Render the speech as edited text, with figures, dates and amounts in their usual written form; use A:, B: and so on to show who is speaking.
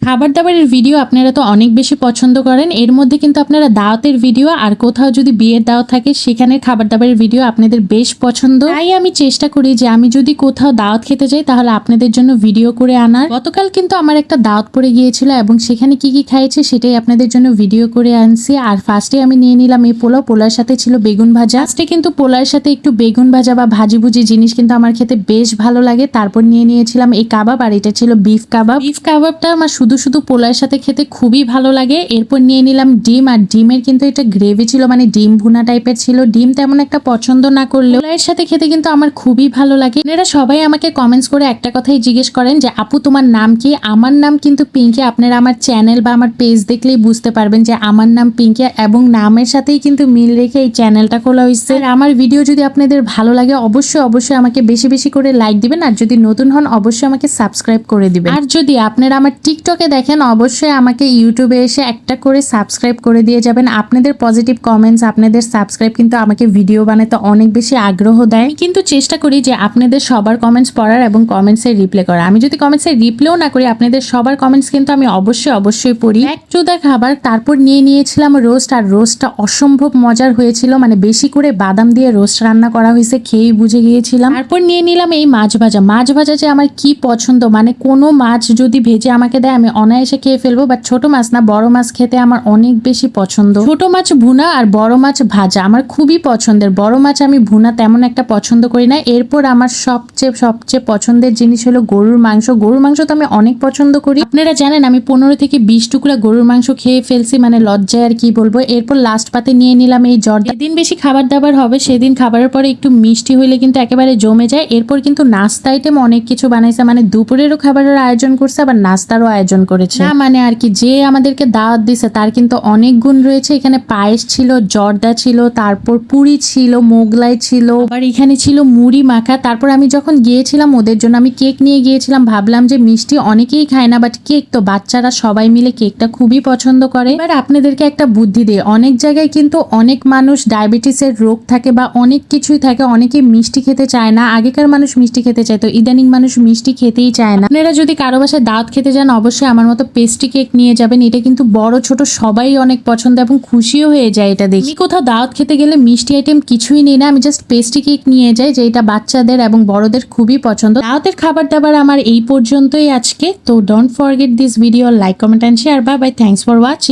A: খাবার দাবারের ভিডিও আপনারা তো অনেক বেশি পছন্দ করেন, এর মধ্যে কিন্তু আপনারা দাওয়াতের ভিডিও আর কোথাও যদি বিয়ের দাওয়াত থাকে সেখানে খাবার দাবারের ভিডিও আপনাদের বেশ পছন্দ। তাই আমি চেষ্টা করি যে আমি যদি কোথাও দাওয়াত খেতে যাই তাহলে আপনাদের জন্য ভিডিও করে আনার। গতকাল কিন্তু আমার একটা দাওয়াত পড়ে গিয়েছিল এবং সেখানে কি কি খাইছে সেটাই আপনাদের জন্য ভিডিও করে আনছি। আর ফার্স্টে আমি নিয়ে নিলাম এই পোলাও, পোলার সাথে ছিল বেগুন ভাজা। ফার্স্টে কিন্তু পোলার সাথে একটু বেগুন ভাজা বা ভাজি ভুজি জিনিস কিন্তু আমার খেতে বেশ ভালো লাগে। তারপর নিয়ে নিয়েছিলাম এই কাবাব, আর এটা ছিল বিফ কাবাব। বিফ কাবাবটা আমার শুধু শুধু পোলার সাথে খেতে খুবই ভালো লাগে। এরপর নিয়ে নিলাম ডিম, আর ডিমের কিন্তু এটা গ্রেভি ছিল, মানে ডিম ভুনা টাইপের ছিল। ডিম তেমন একটা পছন্দ না করলেও পোলার সাথে খেতে কিন্তু আমার খুবই ভালো লাগে। এরা সবাই আমাকে কমেন্টস করে একটা কথাই জিজ্ঞেস করেন যে আপু তোমার নাম কি? আমার নাম কিন্তু পিঙ্কি। আপনারা আমার চ্যানেল বা আমার পেজ দেখলেই বুঝতে পারবেন যে আমার নাম পিঙ্কি, এবং নামের সাথেই কিন্তু মিল রেখে এই চ্যানেলটা খোলা হয়েছে। আর আমার ভিডিও যদি আপনাদের ভালো লাগে অবশ্যই অবশ্যই আমাকে বেশি বেশি করে লাইক দিবেন, আর যদি নতুন হন অবশ্যই আমাকে সাবস্ক্রাইব করে দিবেন। আর যদি আপনারা আমার টিকটকে দেখেন অবশ্যই আমাকে ইউটিউবে এসে একটা করে সাবস্ক্রাইব করে দিয়ে যাবেন। আপনাদের পজিটিভ কমেন্টস, আপনাদের সাবস্ক্রাইব কিন্তু আমাকে ভিডিও বানাতে অনেক বেশি আগ্রহ দেয়। আমি কিন্তু চেষ্টা করি যে আপনাদের সবার কমেন্টস পড়ার এবং কমেন্টসের রিপ্লাই করার। আমি যদি কমেন্টসের রিপ্লাইও না করি আপনাদের সবার কমেন্টস কিন্তু আমি অবশ্যই অবশ্যই পড়ি। এক চুদা খাবার। তারপর নিয়ে নিয়েছিলাম রোস্ট, আর রোস্টটা অসম্ভব মজার হয়েছিল, মানে বেশি করে বাদাম দিয়ে রোস্ট রান্না করা হয়েছে, খেয়েই বুঝে গিয়েছিলাম। তারপর নিয়ে নিলাম এই মাছ ভাজা। মাছ ভাজা যে আমার কি পছন্দ, মানে কোনো মাছ যদি ভেজে আমাকে দেয় আমি অনায়াসে খেয়ে ফেলবো, বাট ছোট মাছ না বড় মাছ খেতে আমার অনেক বেশি পছন্দ। ছোট মাছ ভুনা আর বড় মাছ ভাজা আমার খুবই পছন্দের। বড় মাছ আমি ভুনা তেমন একটা পছন্দ করি না। এরপর আমার সবচেয়ে সবচেয়ে পছন্দের জিনিস হলো গরুর মাংস। গরুর মাংস তো আমি অনেক পছন্দ করি। আপনারা জানেন আমি 15 থেকে 20 টুকরা গরুর মাংস খেয়ে ফেলছি, মানে লজ্জায় আর কি বলবো। এরপর লাস্ট পাতে নিয়ে নিলাম এই জর্দা। যেদিন বেশি খাবার দাবার হবে সেদিন খাবারের পরে একটু মিষ্টি হইলে কিন্তু একেবারে জমে যায়। এরপর কিন্তু নাস্তা আইটেম অনেক কিছু বানাইছে, মানে দুপুরেরও খাবারের আয়োজন করছে আবার নাস্তারও আয়োজন করেছে। না মানে আর কি, যে আমাদেরকে দাওয়াত দিছে তার কিন্তু অনেক গুণ রয়েছে। এখানে পায়েস ছিল, জর্দা ছিল, তারপর পুরি ছিল, মোগলাই ছিল, আবার এখানে ছিল মুড়ি মাখা। তারপর আমি যখন গিয়েছিলাম ওদের জন্য আমি কেক নিয়ে গিয়েছিলাম। ভাবলাম যে মিষ্টি অনেকেই খায় না, বাট কেক তো বাচ্চারা সবাই মিলে কেকটা খুবই পছন্দ করে। এবার আপনাদেরকে একটা বুদ্ধি দিয়ে, অনেক জায়গায় কিন্তু অনেক মানুষ ডায়াবেটিসের রোগ থাকে বা অনেক কিছুই থাকে, অনেকে মিষ্টি খেতে চায় না। আগেকার মানুষ মিষ্টি খেতে চায়, তো ইদানিং মানুষ মিষ্টি খেতেই চায় না। আপনারা যদি কারো বাসায় দাওয়াত খেতে যান অবশ্যই আমার মতো পেস্ট্রি কেক নিয়ে যাবেন। এটা কিন্তু বড় ছোট সবাই অনেক পছন্দ এবং খুশিও হয়ে যায় এটা দেখি। আমি কোথাও দাওয়াত খেতে গেলে মিষ্টি আইটেম কিছুই নেই না, আমি জাস্ট পেস্ট্রি কেক নিয়ে যাই, যেটা বাচ্চাদের এবং বড়দের খুবই পছন্দ। দাওয়াতের খাবার দাবার আমার এই পর্যন্তই আজকে। তো don't forget this video, like comment and share. Bye bye, thanks for watching.